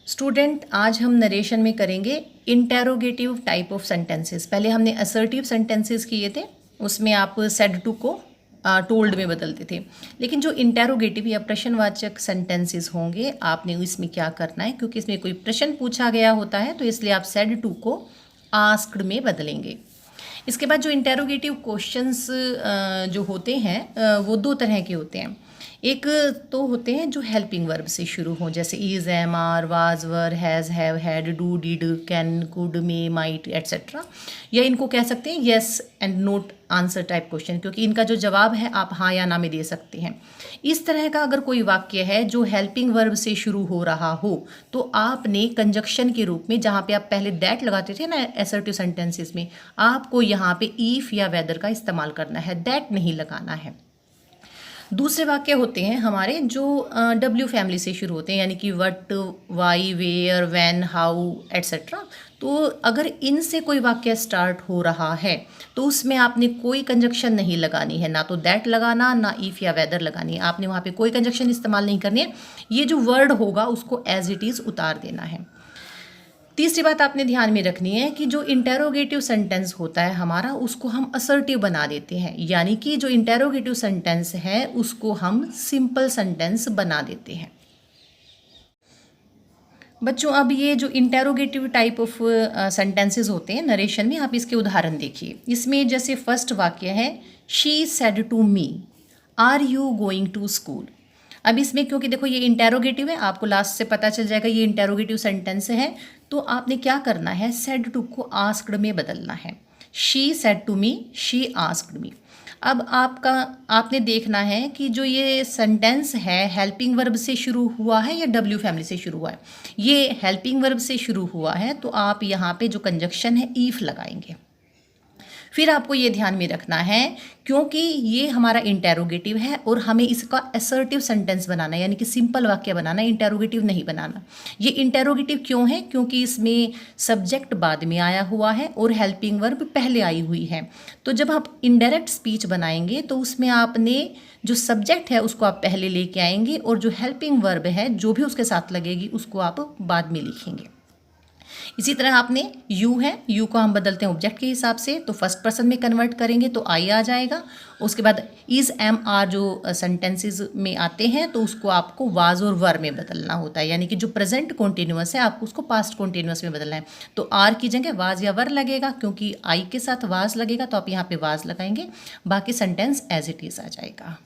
Student, आज हम narration में करेंगे इंटेरोगेटिव टाइप ऑफ सेंटेंसेस। पहले हमने असर्टिव सेंटेंसेस किए थे, उसमें आप सेड टू को टोल्ड में बदलते थे। लेकिन जो इंटेरोगेटिव या प्रश्नवाचक सेंटेंसेस होंगे, आपने इसमें क्या करना है, क्योंकि इसमें कोई प्रश्न पूछा गया होता है तो इसलिए आप सेड टू को आस्क्ड में बदलेंगे। इसके बाद जो इंटेरोगेटिव क्वेश्चंस जो होते हैं वो दो तरह के होते हैं। एक तो होते हैं जो हेल्पिंग वर्ब से शुरू हों, जैसे is, am, are, was, were, has, have, had, do, did, can, could, may, might etcetera. या इनको कह सकते हैं yes and not answer type question, क्योंकि इनका जो जवाब है आप हाँ या ना में दे सकते हैं। इस तरह का अगर कोई वाक्य है जो हेल्पिंग वर्ब से शुरू हो रहा हो, तो आपने कंजक्शन के रूप में, जहाँ पे आप पहले दैट लगाते थे ना असर्टिव सेंटेंसेस में, आपको यहाँ पे इफ़ या वेदर का इस्तेमाल करना है, दैट नहीं लगाना है। दूसरे वाक्य होते हैं हमारे जो डब्ल्यू फैमिली से शुरू होते हैं, यानी कि what, why, where, when, how etcetera. तो अगर इनसे कोई वाक्य स्टार्ट हो रहा है तो उसमें आपने कोई कंजक्शन नहीं लगानी है, ना तो दैट लगाना, ना इफ़ या वेदर लगानी है। आपने वहाँ पे कोई कंजक्शन इस्तेमाल नहीं करनी है। ये जो वर्ड होगा उसको एज इट इज़ उतार देना है। तीसरी बात आपने ध्यान में रखनी है कि जो इंटेरोगेटिव सेंटेंस होता है हमारा, उसको हम असर्टिव बना देते हैं, यानी कि जो इंटेरोगेटिव सेंटेंस है उसको हम सिंपल सेंटेंस बना देते हैं। बच्चों, अब ये जो इंटेरोगेटिव टाइप ऑफ सेंटेंसेस होते हैं नरेशन में, आप इसके उदाहरण देखिए। इसमें जैसे फर्स्ट वाक्य है, she said to me, are you going to school. अब इसमें क्योंकि देखो ये इंटेरोगेटिव है, आपको लास्ट से पता चल जाएगा ये इंटेरोगेटिव सेंटेंस है, तो आपने क्या करना है, सेड टू को आस्क्ड में बदलना है। She said to me, she asked me. अब आपने देखना है कि जो ये सेंटेंस है हेल्पिंग वर्ब से शुरू हुआ है या डब्ल्यू फैमिली से शुरू हुआ है। ये हेल्पिंग वर्ब से शुरू हुआ है तो आप यहाँ पे जो कंजक्शन है ईफ लगाएंगे। फिर आपको ये ध्यान में रखना है, क्योंकि ये हमारा इंटेरोगेटिव है और हमें इसका असर्टिव सेंटेंस बनाना है, यानी कि सिंपल वाक्य बनाना है, इंटेरोगेटिव नहीं बनाना। ये इंटेरोगेटिव क्यों है? क्योंकि इसमें सब्जेक्ट बाद में आया हुआ है और हेल्पिंग वर्ब पहले आई हुई है। तो जब आप इनडायरेक्ट स्पीच बनाएंगे तो उसमें आपने जो सब्जेक्ट है उसको आप पहले लेके आएंगे और जो हेल्पिंग वर्ब है जो भी उसके साथ लगेगी उसको आप बाद में लिखेंगे। इसी तरह आपने यू है, यू को हम बदलते हैं ऑब्जेक्ट के हिसाब से, तो फर्स्ट पर्सन में कन्वर्ट करेंगे तो आई आ जाएगा। उसके बाद इज़, एम, आर जो सेंटेंसेस में आते हैं तो उसको आपको वाज और वर में बदलना होता है, यानी कि जो प्रेजेंट कॉन्टिन्यूअस है आपको उसको पास्ट कॉन्टिन्यूअस में बदलना है। तो आर की जगह वाज या वर लगेगा, क्योंकि आई के साथ वाज लगेगा तो आप यहाँ पे वाज लगाएंगे, बाकी सेंटेंस एज इट इज़ आ जाएगा।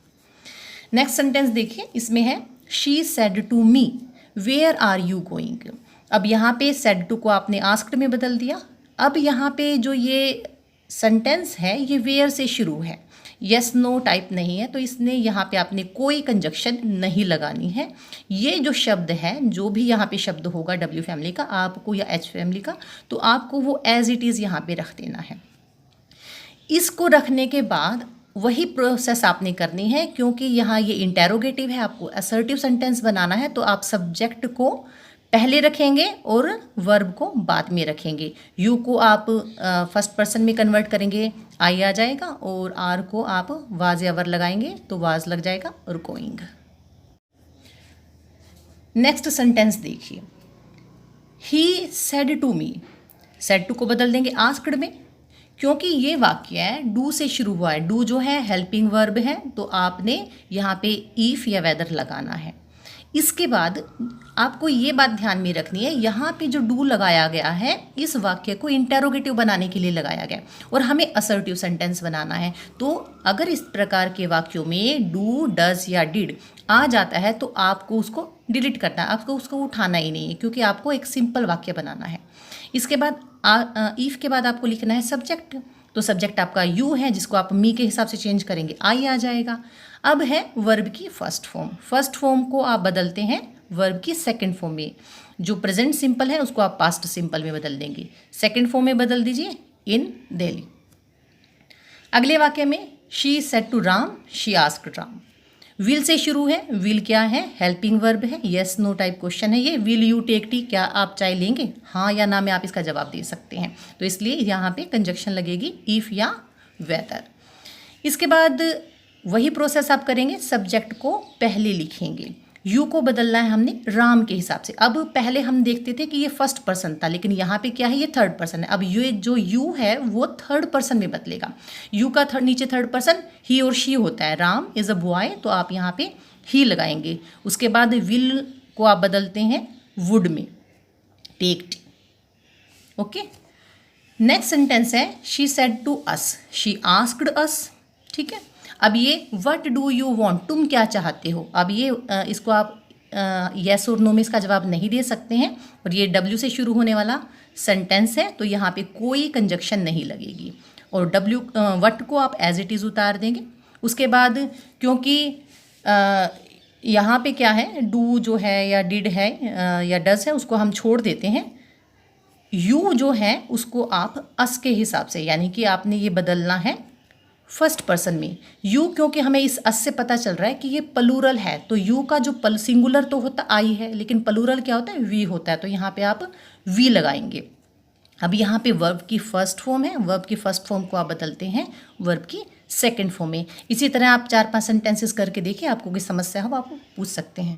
नेक्स्ट सेंटेंस देखिए, इसमें है she said to me, where are you going. अब यहाँ पे सेड टू को आपने आस्क्ड में बदल दिया। अब यहाँ पे जो ये सेंटेंस है ये वेयर से शुरू है, यस नो टाइप नहीं है, तो इसने यहाँ पे आपने कोई कंजक्शन नहीं लगानी है। ये जो शब्द है, जो भी यहाँ पे शब्द होगा डब्ल्यू फैमिली का आपको या एच फैमिली का, तो आपको वो एज इट इज़ यहाँ पे रख देना है। इसको रखने के बाद वही प्रोसेस आपने करनी है, क्योंकि यहाँ ये इंटेरोगेटिव है, आपको असर्टिव सेंटेंस बनाना है, तो आप सब्जेक्ट को पहले रखेंगे और वर्ब को बाद में रखेंगे। यू को आप फर्स्ट पर्सन में कन्वर्ट करेंगे, आई आ जाएगा, और आर को आप वाज या वर लगाएंगे तो वाज लग जाएगा और गोइंग। नेक्स्ट सेंटेंस देखिए, he said to me, said to को बदल देंगे आस्क्ड में, क्योंकि ये वाक्य है डू से शुरू हुआ है। डू जो है हेल्पिंग वर्ब है, तो आपने यहाँ पे इफ या वेदर लगाना है। इसके बाद आपको ये बात ध्यान में रखनी है, यहाँ पे जो डू लगाया गया है इस वाक्य को इंटेरोगेटिव बनाने के लिए लगाया गया और हमें असर्टिव सेंटेंस बनाना है। तो अगर इस प्रकार के वाक्यों में डू, डज या डिड आ जाता है तो आपको उसको डिलीट करना है, आपको उसको उठाना ही नहीं है, क्योंकि आपको एक सिंपल वाक्य बनाना है। इसके बाद ईफ के बाद आपको लिखना है सब्जेक्ट, तो सब्जेक्ट आपका यू है जिसको आप मी के हिसाब से चेंज करेंगे, आई आ जाएगा। अब है वर्ब की फर्स्ट फॉर्म, फर्स्ट फॉर्म को आप बदलते हैं वर्ब की सेकंड फॉर्म में। जो प्रेजेंट सिंपल है उसको आप पास्ट सिंपल में बदल देंगे, सेकंड फॉर्म में बदल दीजिए इन दिल्ली। अगले वाक्य में she said to Ram, she asked Ram. Will से शुरू है, विल क्या है, हेल्पिंग वर्ब है, यस नो टाइप क्वेश्चन है ये। विल यू टेक टी, क्या आप चाय लेंगे, हाँ या ना में आप इसका जवाब दे सकते हैं, तो इसलिए यहाँ पे कंजक्शन लगेगी इफ या वेदर। इसके बाद वही प्रोसेस आप करेंगे, सब्जेक्ट को पहले लिखेंगे, यू को बदलना है हमने राम के हिसाब से। अब पहले हम देखते थे कि ये फर्स्ट पर्सन था, लेकिन यहाँ पे क्या है, ये थर्ड पर्सन है। अब ये जो यू है वो थर्ड पर्सन में बदलेगा। यू का नीचे थर्ड पर्सन ही और शी होता है। राम इज अ बॉय, तो आप यहाँ पे ही लगाएंगे। उसके बाद विल को आप बदलते हैं वुड में, take T. Okay, next sentence है she said to us, she asked us. ठीक है, अब ये व्हाट डू यू वांट, तुम क्या चाहते हो। अब ये इसको आप येस और नो में इसका जवाब नहीं दे सकते हैं, और ये डब्ल्यू से शुरू होने वाला सेंटेंस है, तो यहाँ पे कोई कंजक्शन नहीं लगेगी, और डब्ल्यू व्हाट को आप एज इट इज़ उतार देंगे। उसके बाद क्योंकि यहाँ पे क्या है, डू जो है या डिड है या डज है, उसको हम छोड़ देते हैं। यू जो है उसको आप अस के हिसाब से, यानी कि आपने ये बदलना है फर्स्ट पर्सन में। यू क्योंकि हमें इस अस से पता चल रहा है कि ये प्लूरल है, तो यू का जो सिंगुलर तो होता आई है, लेकिन प्लूरल क्या होता है, वी होता है, तो यहाँ पे आप वी लगाएंगे। अब यहाँ पे वर्ब की फर्स्ट फॉर्म है, वर्ब की फर्स्ट फॉर्म को आप बदलते हैं वर्ब की सेकंड फॉर्म में। इसी तरह आप 4-5 सेंटेंसेस करके देखिए, आपको कोई समस्या हो आप पूछ सकते हैं।